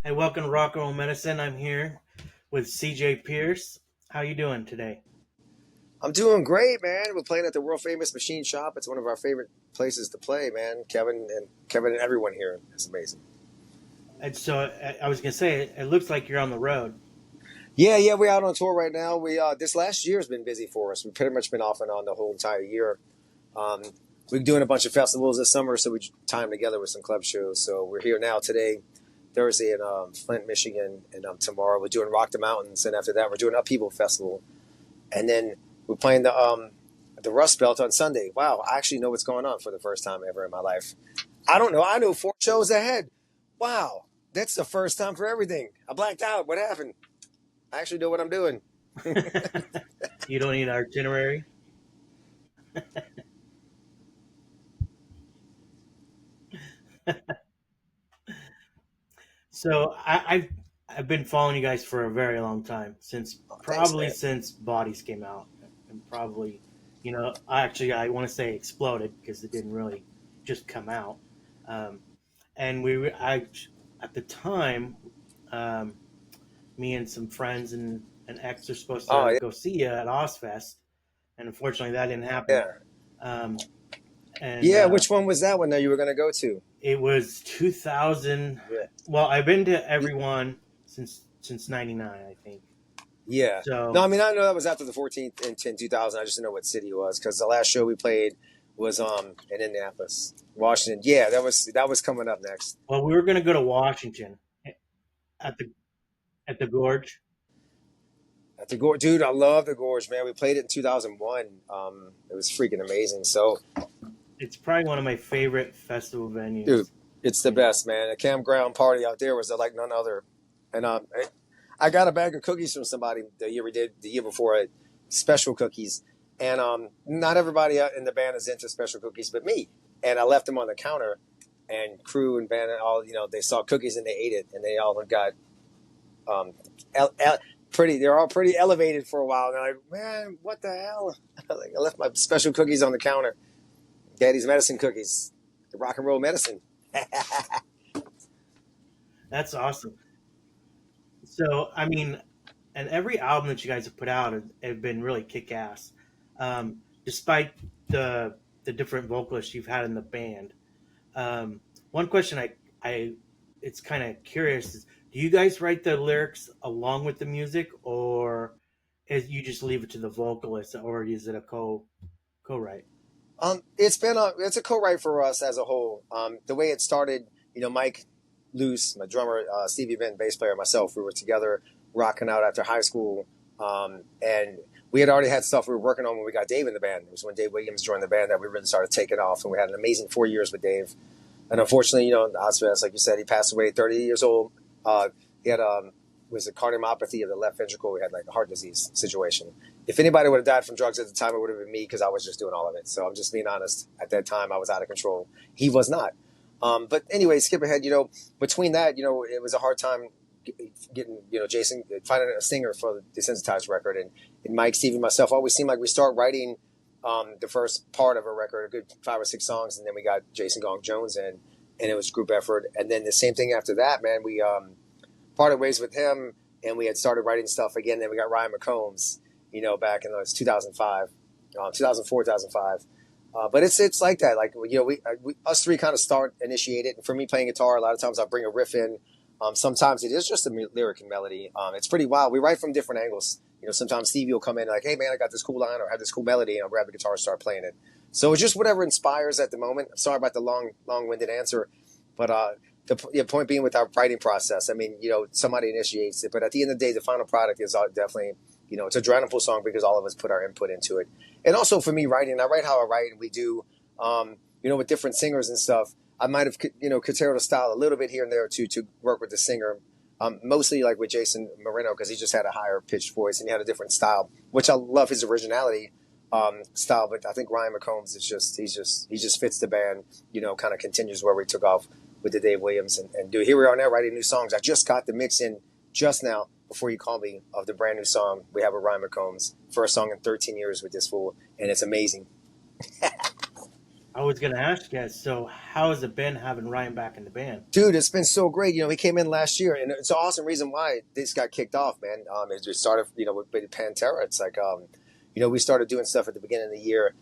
Hey, welcome to Rock and Roll Medicine. I'm here with CJ Pierce. How you doing today? I'm doing great, man. We're playing at the world famous Machine Shop. It's one of our favorite places to play, man. Kevin and everyone here is amazing. And so I was gonna say, it looks like you're on the road. Yeah, we're out on tour right now. We this last year has been busy for us. We've pretty much been off and on the whole entire year. Um, we're doing a bunch of festivals this summer, so we time together with some club shows. So we're here now today, Thursday in Flint, Michigan, and tomorrow we're doing Rock the Mountains, and after that we're doing Upheaval Festival, and then we're playing the Rust Belt on Sunday. Wow, I actually know what's going on for the first time ever in my life. I don't know. I know 4 shows ahead. Wow, that's the first time for everything. I blacked out. What happened? I actually know what I'm doing. You don't need an itinerary. So I've been following you guys for a very long time, since Oh, thanks, probably man. since Bodies came out, and probably, I want to say exploded because it didn't really just come out. Um, and I at the time, um, me and some friends and an ex are supposed Oh, to go see you at Ozfest, and unfortunately that didn't happen. yeah. Um, and Yeah, which one was that one that you were going to go to? It was 2000. Yeah. Well, I've been to everyone since '99, I think. Yeah. No, So I mean, I know that was after the 14th in 2000. I just didn't know what city it was because the last show we played was in Indianapolis, Washington. Yeah, that was coming up next. well, we were going to go to Washington at the Gorge. At the Gorge, dude, I love the Gorge, man. We played it in 2001. It was freaking amazing. So, It's probably one of my favorite festival dude, venues. it's the best, man. A campground party out there was like none other. And I got a bag of cookies from somebody the year before it, special cookies. And not everybody in the band is into special cookies, but me. And I left them on the counter, and crew and band and all, they saw cookies and they ate it, and they all got um, el- el- pretty. They're all pretty elevated for a while. And they're like, man, what the hell? Like, I left my special cookies on the counter. Daddy's medicine cookies, the rock and roll medicine. That's awesome. So I mean, and every album that you guys have put out have been really kick ass, despite the the different vocalists you've had in the band. One question I it's kind of curious is, do you guys write the lyrics along with the music, or is you just leave it to the vocalist, or is it a co-write? It's a co-write for us as a whole. The way it started, Mike Luce, my drummer, Stevie Ben, bass player, myself, we were together rocking out after high school, and we had already had stuff we were working on when we got Dave in the band. It was when Dave Williams joined the band that we really started taking off, and we had an amazing 4 years with Dave. And unfortunately, Ozfest, like you said, he passed away at 30 years old. He had was a cardiomyopathy of the left ventricle. He had like a heart disease situation. If anybody would have died from drugs at the time, it would have been me because I was just doing all of it. So I'm just being honest. At that time, I was out of control. He was not. But anyway, skip ahead. Between that, it was a hard time getting, Jason, finding a singer for the Desensitized record, and Mike, Stevie, myself always seemed like we start writing the first part of a record, a good 5 or 6 songs, and then we got Jason Gong Jones in, and it was group effort. And then the same thing after that, man. We parted ways with him, and we had started writing stuff again. Then we got Ryan McCombs, back in 2005, 2004, 2005. But it's like that. Like, we us three kind of initiate it. And for me, playing guitar, a lot of times I bring a riff in. Sometimes it is just a lyric and melody. It's pretty wild. We write from different angles. Sometimes Stevie will come in like, "Hey man, I got this cool line or I have this cool melody," and I'll grab the guitar and start playing it. So it's just whatever inspires at the moment. Sorry about the long-winded answer, but the point being with our writing process, I mean, somebody initiates it, but at the end of the day, the final product is definitely, it's a Drownful song because all of us put our input into it. And also for me, writing, I write how I write, and we do, with different singers and stuff. I might have, curtailed the style a little bit here and there to work with the singer. Mostly like with Jason Moreno because he just had a higher pitched voice and he had a different style, which I love his originality style. But I think Ryan McCombs he just fits the band. Kind of continues where we took off with the Dave Williams and do. Here we are now writing new songs. I just got the mix in just now before you called me of the brand new song we have with Ryan McCombs. First song in 13 years with this fool, and it's amazing. I was gonna ask you guys. So, how has it been having Ryan back in the band? Dude, it's been so great. He came in last year, and it's an awesome reason why this got kicked off, man. It just started, with Pantera. It's like, we started doing stuff at the beginning of the year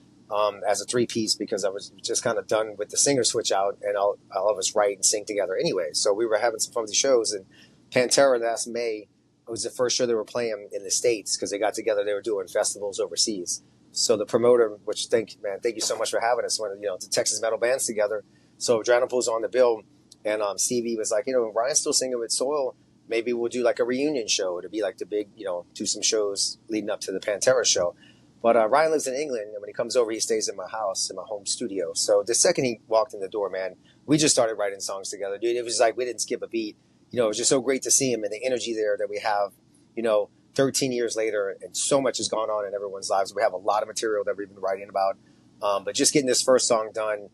as a three-piece because I was just kind of done with the singer switch out, and all of us write and sing together anyway. So we were having some fun with the shows, and Pantera last May was the first show they were playing in the States because they got together. They were doing festivals overseas. So the promoter, which thank you so much for having us, when the Texas metal bands together. So Adrenalpool's on the bill. And Stevie was like, Ryan's still singing with Soil. Maybe we'll do like a reunion show. It'll be like the big, do some shows leading up to the Pantera show. But Ryan lives in England, and when he comes over, he stays in my house, in my home studio. So the second he walked in the door, man, we just started writing songs together, dude. It was like we didn't skip a beat. It was just so great to see him and the energy there that we have, 13 years later, and so much has gone on in everyone's lives. We have a lot of material that we've been writing about. But just getting this first song done,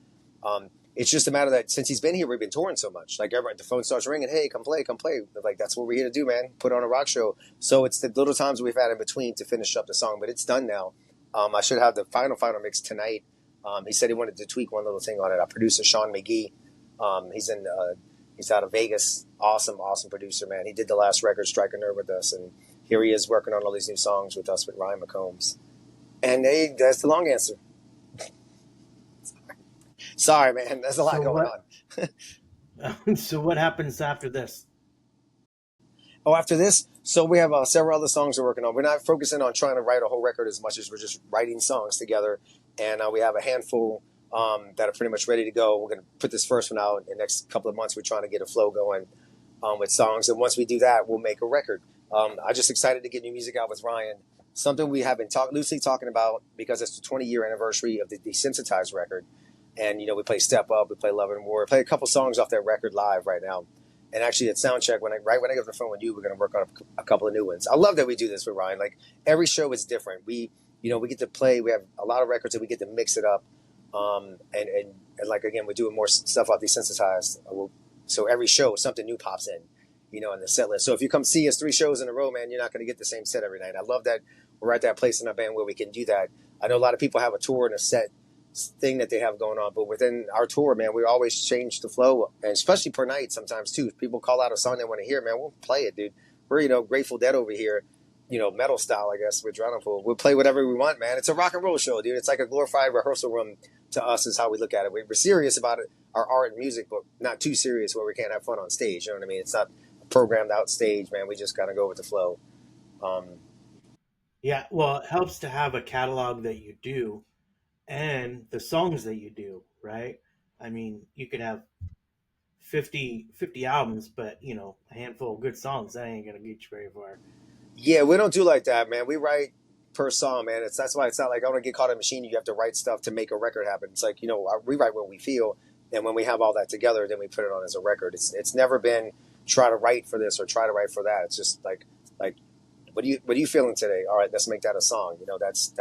it's just a matter that since he's been here, we've been touring so much. Like, the phone starts ringing. Hey, come play. Like, that's what we're here to do, man. Put on a rock show. So it's the little times we've had in between to finish up the song, but it's done now. I should have the final mix tonight. He said he wanted to tweak one little thing on it. Our producer, Sean McGee, he's out of Vegas. Awesome producer, man. He did the last record, Strike a Nerve, with us, and here he is working on all these new songs with us with Ryan McCombs. And that's the long answer. Sorry, man. There's a lot going on. So what happens after this? Oh, after this? So we have several other songs we're working on. We're not focusing on trying to write a whole record as much as we're just writing songs together. And we have a handful that are pretty much ready to go. We're going to put this first one out in the next couple of months. We're trying to get a flow going with songs. And once we do that, we'll make a record. I'm just excited to get new music out with Ryan. Something we have been loosely talking about because it's the 20-year anniversary of the Desensitized record. And, we play Step Up, we play Love and War, play a couple songs off that record live right now. And actually at soundcheck, when I get off the phone with you, we're going to work on a couple of new ones. I love that we do this with Ryan. Like, every show is different. We get to play. We have a lot of records and we get to mix it up. And like, again, we're doing more stuff off Desensitized. So every show, something new pops in, in the set list. So if you come see us 3 shows in a row, man, you're not going to get the same set every night. I love that we're at that place in our band where we can do that. I know a lot of people have a tour and a set thing that they have going on, but within our tour, man, we always change the flow, and especially per night sometimes too. If people call out a song they want to hear, man, we'll play it, dude. We're Grateful Dead over here, metal style, I guess, with Adrenalpool. We'll play whatever we want, man. It's a rock and roll show, dude. It's like a glorified rehearsal room to us is how we look at it. We're serious about it, our art and music, but not too serious where we can't have fun on stage. You know what I mean? It's not a programmed out stage, man. We just gotta go with the flow. Yeah, well, it helps to have a catalog that you do and the songs that you do, right? I mean, you could have 50 albums, but, a handful of good songs, that ain't going to get you very far. Yeah, we don't do like that, man. We write per song, man. That's why it's not like I want to get caught in a machine. You have to write stuff to make a record happen. It's like, we write what we feel, and when we have all that together, then we put it on as a record. It's never been try to write for this or try to write for that. It's just like what are you feeling today? All right, let's make that a song. That's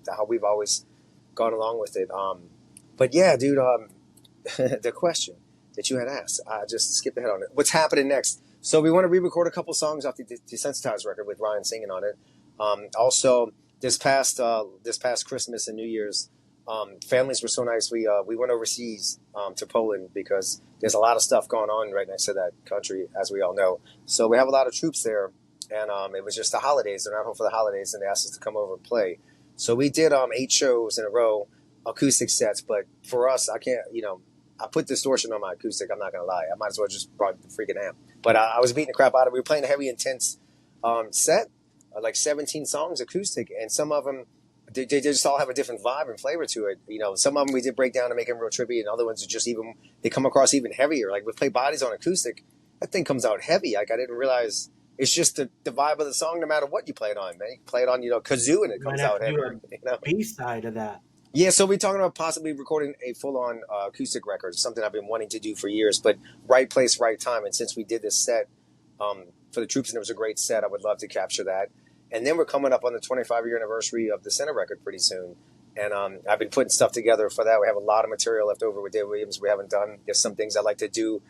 how we've always gone along with it. But yeah, dude, the question that you had asked, I just skipped ahead on it. What's happening next? So we want to re-record a couple songs off the Desensitized record with Ryan singing on it. Also, this past Christmas and New Year's, families were so nice. We went overseas to Poland because there's a lot of stuff going on right next to that country, as we all know. So we have a lot of troops there, and it was just the holidays. They're not home for the holidays, and they asked us to come over and play. So we did 8 shows in a row, acoustic sets. But for us, I can't, I put distortion on my acoustic. I'm not going to lie. I might as well just brought the freaking amp. But I was beating the crap out of it. We were playing a heavy, intense set, like 17 songs acoustic. And some of them, they just all have a different vibe and flavor to it. Some of them we did break down to make them real trippy. And other ones are just they come across even heavier. Like we play Bodies on acoustic. That thing comes out heavy. Like I didn't realize. It's just the vibe of the song, no matter what you play it on, man. You can play it on, kazoo, and it comes out heavy. B-side of that. Yeah, so we're talking about possibly recording a full-on acoustic record, something I've been wanting to do for years, but right place, right time. And since we did this set for the troops, and it was a great set, I would love to capture that. And then we're coming up on the 25-year anniversary of the Center record pretty soon. And I've been putting stuff together for that. We have a lot of material left over with Dave Williams we haven't done. There's some things I'd like to do.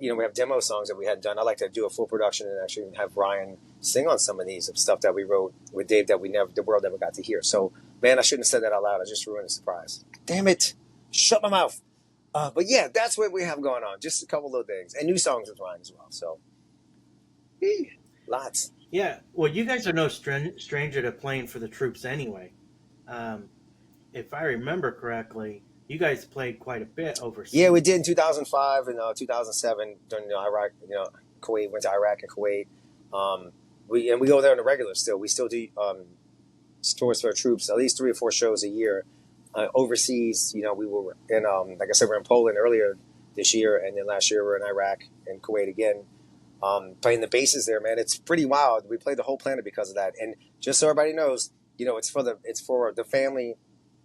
We have demo songs that we hadn't done. I like to do a full production and actually have Ryan sing on some of these of stuff that we wrote with Dave that the world never got to hear. So Man, I shouldn't have said that out loud. I just ruined the surprise. Damn it. Shut my mouth. But yeah, that's what we have going on. Just a couple little things. And new songs with Ryan as well. So, lots. Yeah, well, you guys are no stranger to playing for the troops anyway. If I remember correctly, you guys played quite a bit overseas. Yeah, we did in 2005 and 2007 during Iraq. Kuwait, went to Iraq and Kuwait. We go there on the regular still. We still do tours for our troops, at least 3 or 4 shows a year. Overseas, we were in, like I said, we're in Poland earlier this year, and then last year we were in Iraq and Kuwait again, playing the bases there, man. It's pretty wild. We played the whole planet because of that. And just so everybody knows, it's for the family,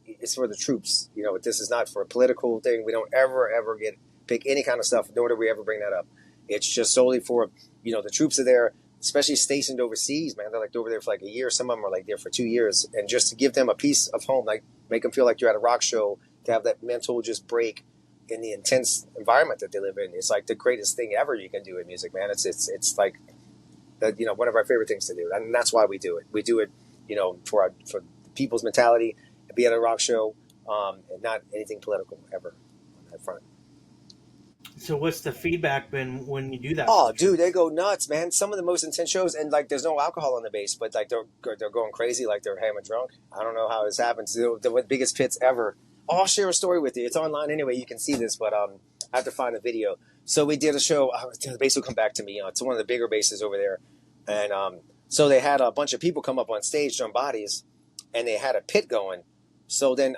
it's for the troops. This is not for a political thing. We don't ever pick any kind of stuff, nor do we ever bring that up. It's just solely for, the troops are there, especially stationed overseas, man. They're like over there for like a year. Some of them are like there for 2 years, and just to give them a piece of home, like make them feel like you're at a rock show, to have that mental just break in the intense environment that they live in. It's like the greatest thing ever you can do in music, man. It's like that, one of our favorite things to do, and that's why we do it. We do it, for people's mentality, be at a rock show, and not anything political ever on that front. So what's the feedback been when you do that? Oh, dude, they go nuts, man. Some of the most intense shows, and like there's no alcohol on the bass, but like they're going crazy, like they're hammered drunk. I don't know how this happens. They're the biggest pits ever. I'll share a story with you. It's online anyway. You can see this, but I have to find the video. So we did a show. The bass will come back to me. It's one of the bigger basses over there, and so they had a bunch of people come up on stage, drum bodies, and they had a pit going. So then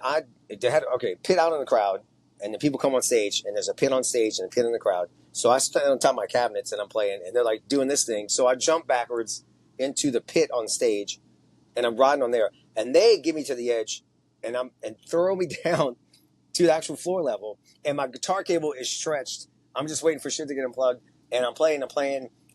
they had pit out in the crowd. And then people come on stage, and there's a pit on stage and a pit in the crowd. So I stand on top of my cabinets, and I'm playing, and they're like doing this thing. So I jump backwards into the pit on stage, and I'm riding on there. And they get me to the edge, and throw me down to the actual floor level. And my guitar cable is stretched. I'm just waiting for shit to get unplugged. And I'm playing,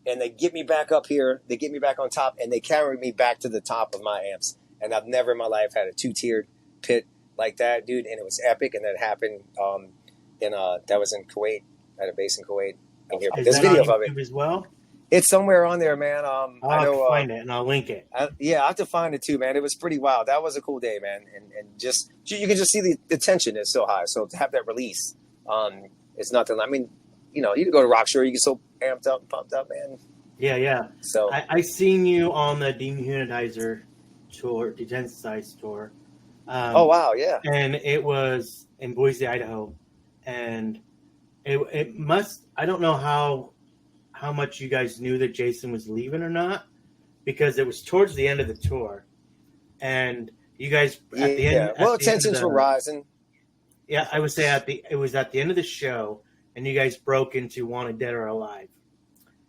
and they get me back up here. They get me back on top, and they carry me back to the top of my amps. And I've never in my life had a 2-tiered pit like that, dude, and it was epic. And that happened that was in Kuwait, at a base in Kuwait. There's video of it as well. It's somewhere on there, man. I'll have to find it and I'll link it. I have to find it too, man. It was pretty wild. That was a cool day, man. And just you can just see the tension is so high. So to have that release, it's nothing. I mean, you can go to rock show, you get so amped up and pumped up, man. Yeah. So I seen you on the Desensitized tour. Oh wow, yeah. And it was in Boise, Idaho, and it must. I don't know how much you guys knew that Jason was leaving or not, because it was towards the end of the tour, and you guys at the end. Well, tensions were rising. Yeah, I would say it was at the end of the show, and you guys broke into "Wanted Dead or Alive,"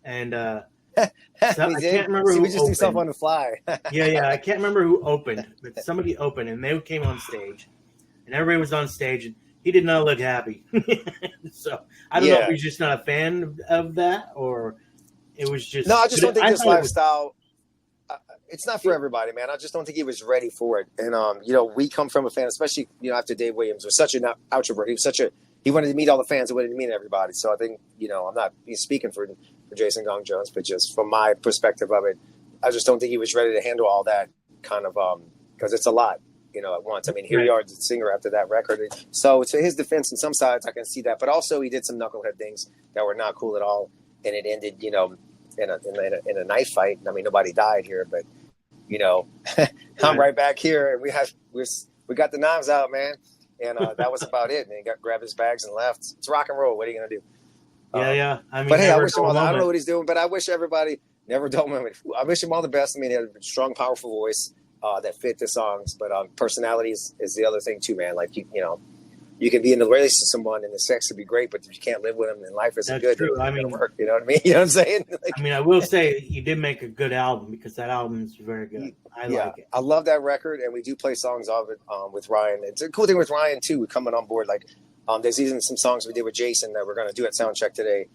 and so I can't remember who we just opened. do stuff on the fly. yeah. I can't remember who opened, but somebody opened, and they came on stage, and everybody was on stage, and he did not look happy. So I don't know if he's just not a fan of that, or it was just. No, I just don't think this lifestyle. It's not for everybody, man. I just don't think he was ready for it. And we come from a fan, especially after Dave Williams was such an outrovert. He wanted to meet all the fans. He wanted to meet everybody. So I think I'm not speaking for Jason Gong Jones, but just from my perspective of it, I just don't think he was ready to handle all that kind of because it's a lot, at once. I mean, here you are, the singer after that record. So to his defense, in some sides, I can see that. But also, he did some knucklehead things that were not cool at all, and it ended, in a knife fight. I mean, nobody died here, but I'm right back here, and we got the knives out, man. And that was about it. And he grabbed his bags and left. It's rock and roll. What are you gonna do? Yeah. I mean, but hey, I wish him all. I don't know what he's doing, but I wish everybody never dull moment. I wish him all the best. I mean, he had a strong, powerful voice that fit the songs, but personality is the other thing too, man. Like you can be in a relationship with someone and the sex would be great, but if you can't live with them and life isn't good, true. It doesn't work. You know what I mean? You know what I'm saying? I mean, I will say he did make a good album, because that album is very good. I like it. I love that record, and we do play songs of it with Ryan. It's a cool thing with Ryan too, coming on board. Like there's even some songs we did with Jason that we're going to do at Soundcheck today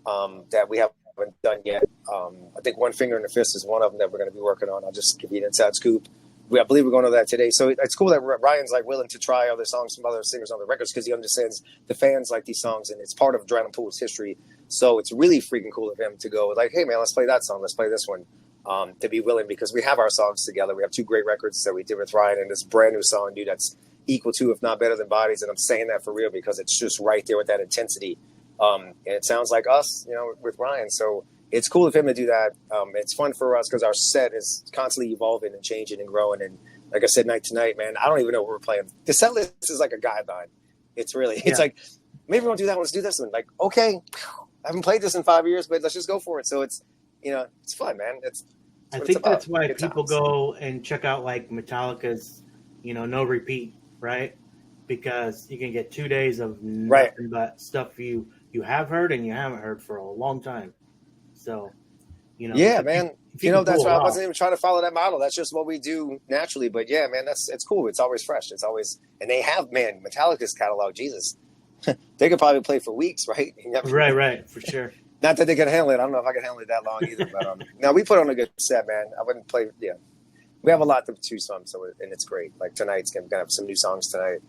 that we haven't done yet. I think One Finger in the Fist is one of them that we're going to be working on. I'll just give you an inside scoop. I believe we're going to that today. So it's cool that Ryan's willing to try other songs from other singers on the records, because he understands the fans like these songs, and it's part of Adrenaline Pool's history. So it's really freaking cool of him to go hey man, let's play that song. Let's play this one. to be willing, because we have our songs together. We have 2 great records that we did with Ryan, and this brand new song, dude, that's equal to, if not better than Bodies. And I'm saying that for real because it's just right there with that intensity. And it sounds like us, with Ryan. So it's cool of him to do that. It's fun for us because our set is constantly evolving and changing and growing. And like I said, night to night, man, I don't even know what we're playing. The set list is like a guideline. It's really, it's like, maybe we won't do that one. Let's do this one. Like, okay, I haven't played this in 5 years, but let's just go for it. So it's, it's fun, man. I think that's why people go and check out like Metallica's, No Repeat, right? Because you can get 2 days of nothing but stuff you have heard and you haven't heard for a long time. So, yeah, man. That's why I wasn't even trying to follow that model. That's just what we do naturally. But yeah, man, it's cool. It's always fresh. It's always, and they have, man, Metallica's catalog. Jesus, they could probably play for weeks, right? Right, for sure. Not that they can handle it. I don't know if I can handle it that long either. But no, we put on a good set, man. I wouldn't play. Yeah, we have a lot to choose from, and it's great. Like tonight's gonna have some new songs tonight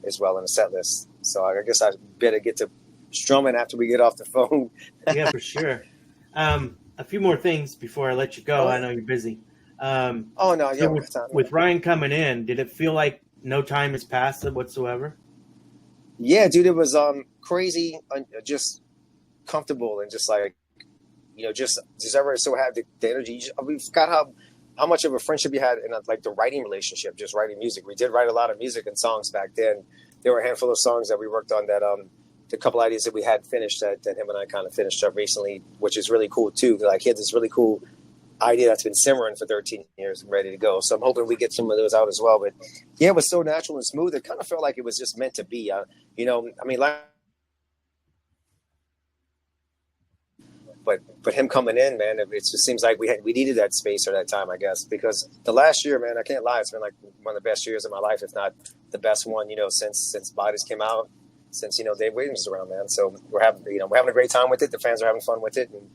as well in the set list. So I guess I better get to strumming after we get off the phone. Yeah, for sure. A few more things before I let you go. I know you're busy. With Ryan coming in, did it feel like no time has passed whatsoever? Yeah, dude, it was crazy, just comfortable, and just like, just ever so had the energy. We forgot how much of a friendship you had in like the writing relationship, just writing music. We did write a lot of music and songs back then. There were a handful of songs that we worked on that the couple ideas that we had finished that him and I kind of finished up recently, which is really cool too. Like he had this really cool idea that's been simmering for 13 years and ready to go. So I'm hoping we get some of those out as well. But yeah, it was so natural and smooth. It kind of felt like it was just meant to be. But him coming in, man, it just seems like we needed that space or that time, I guess, because the last year, man, I can't lie, it's been like one of the best years of my life, if not the best one, since Bodies came out, since Dave Williams was around, man. So we're having a great time with it. The fans are having fun with it, and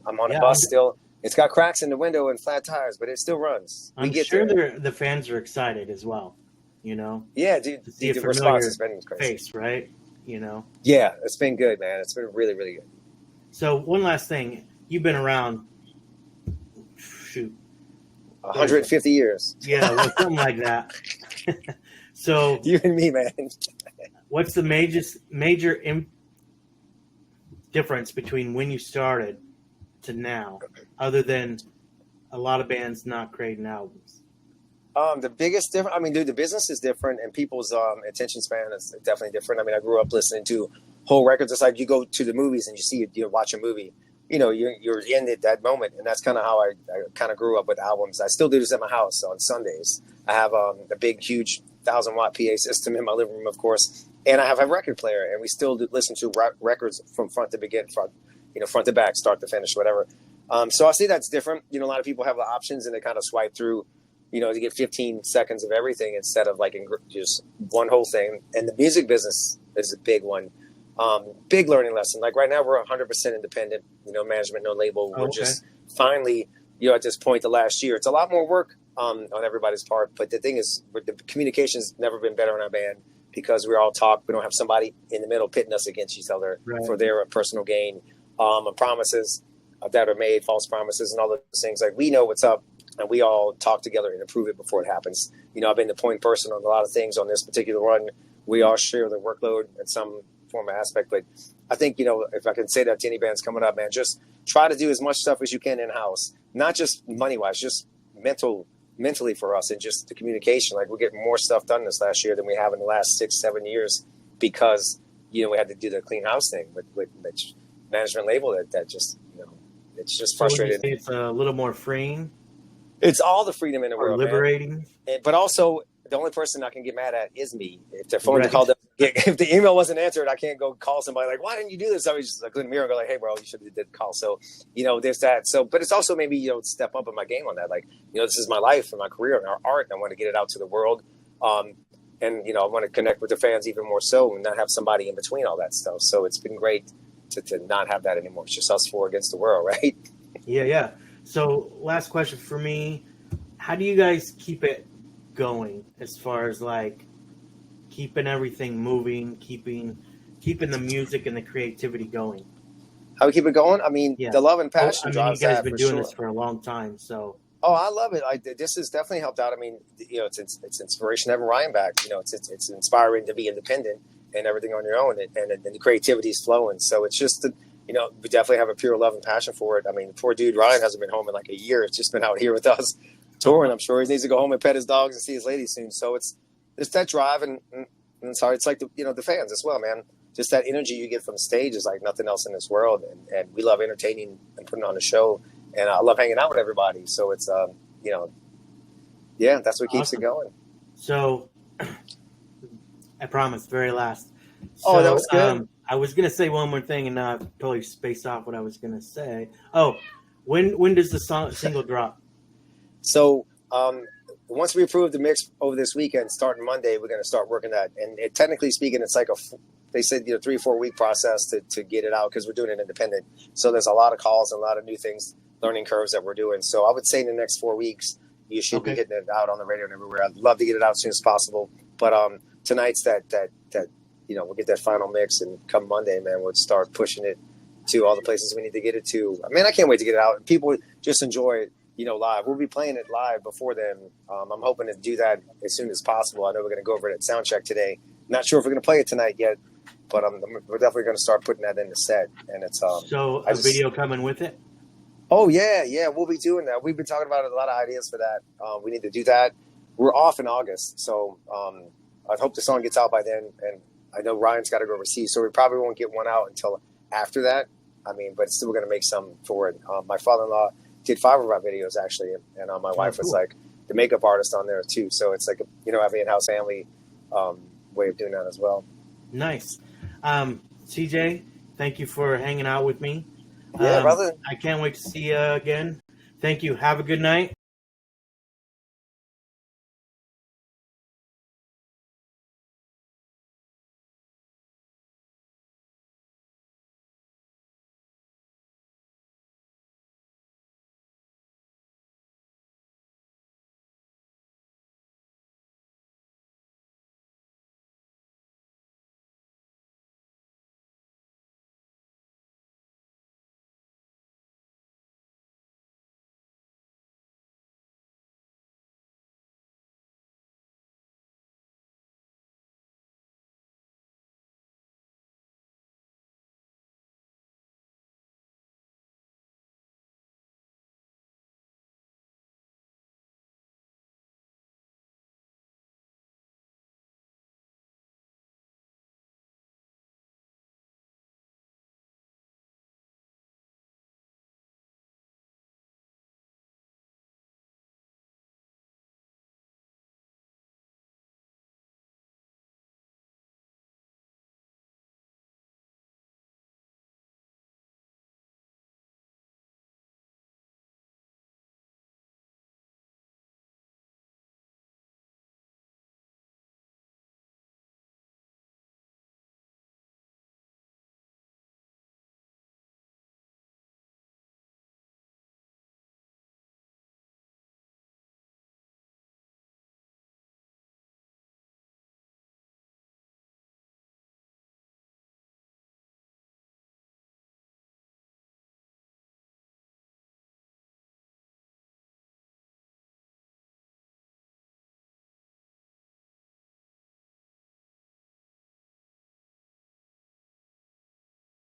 I'm on a bus still. It's got cracks in the window and flat tires, but it still runs. I'm sure the fans are excited as well. Yeah, dude. To see the response has been crazy. Face, right? Yeah, it's been good, man. It's been really, really good. So one last thing, you've been around, 150 years. Yeah, well, something like that. So you and me, man. What's the major difference between when you started to now, other than a lot of bands not creating albums? The biggest difference, dude, the business is different, and people's attention span is definitely different. I grew up listening to whole records. It's like you go to the movies and you watch a movie. You're in it that moment, and that's kind of how I kind of grew up with albums. I still do this at my house on Sundays. I have a big, huge 1,000-watt PA system in my living room, of course, and I have a record player, and we still listen to records from front to back, start to finish, whatever. So I see that's different. A lot of people have the options, and they kind of swipe through, to get 15 seconds of everything instead of like just one whole thing. And the music business is a big one. Big learning lesson. Like right now, we're 100% independent. Management, no label. We're just finally, at this point, the last year, it's a lot more work on everybody's part. But the thing is, the communication's never been better in our band because we all talk. We don't have somebody in the middle pitting us against each other for their personal gain. Promises that are made, false promises, and all those things. Like we know what's up, and we all talk together and approve it before it happens. I've been the point person on a lot of things on this particular run. We all share the workload in some form of aspect, but I think if I can say that to any bands coming up, man, just try to do as much stuff as you can in house, not just money wise, just mentally for us, and just the communication. Like we're getting more stuff done this last year than we have in the last 6-7 years because we had to do the clean house thing with management label that just it's just frustrating. So it's a little more freeing. It's all the freedom in the world, liberating. Man. But also, the only person I can get mad at is me. If their phone called up, if the email wasn't answered, I can't go call somebody like, "Why didn't you do this?" I was just like, in the mirror, and go like, "Hey, bro, you should have did the call." So, there's that. So, but it's also maybe step up in my game on that. Like, this is my life and my career and our art, and I want to get it out to the world. And I want to connect with the fans even more so, and not have somebody in between all that stuff. So it's been great to not have that anymore. It's just us four against the world, right? Yeah. So last question for me. How do you guys keep it going as far as like keeping everything moving, keeping the music and the creativity going? How we keep it going? I mean, Yeah. the love and Oh, passion I mean, you drives guys have that been for doing sure. this for a long time, so Oh, I love it. This has definitely helped out. I mean, it's inspiration having Ryan back. It's inspiring to be independent and everything on your own, and the creativity is flowing. So it's just we definitely have a pure love and passion for it. I mean, poor dude Ryan hasn't been home in like a year. It's just been out here with us touring. I'm sure he needs to go home and pet his dogs and see his lady soon. So it's that drive, and sorry, it's like the fans as well, man. Just that energy you get from stage is like nothing else in this world, and we love entertaining and putting on a show. And I love hanging out with everybody. So it's, that's what keeps it going. So I promise, very last. Oh, that was good. I was going to say one more thing, and now I've totally spaced off what I was going to say. Oh, when does the single drop? So once we approve the mix over this weekend, starting Monday, we're going to start working that. And technically speaking, it's like they said 3 or 4 week process to get it out because we're doing it independent. So there's a lot of calls and a lot of new things, learning curves that we're doing. So I would say in the next 4 weeks, you should be getting it out on the radio and everywhere. I'd love to get it out as soon as possible. But tonight's that we'll get that final mix, and come Monday, man, we'll start pushing it to all the places we need to get it to. I mean, I can't wait to get it out. And people just enjoy it, live. We'll be playing it live before then. I'm hoping to do that as soon as possible. I know we're going to go over it at sound check today. Not sure if we're going to play it tonight yet, but we're definitely going to start putting that in the set. And it's so video coming with it. Oh yeah, we'll be doing that. We've been talking about a lot of ideas for that. We need to do that. We're off in August, so I hope the song gets out by then. And I know Ryan's got to go overseas, so we probably won't get one out until after that. I mean, but still, we're going to make some for it. My father-in-law did 5 of our videos actually, and my wife was like the makeup artist on there too. So it's like having an in-house family way of doing that as well. Nice. CJ, thank you for hanging out with me. Yeah, brother. I can't wait to see you again. Thank you. Have a good night.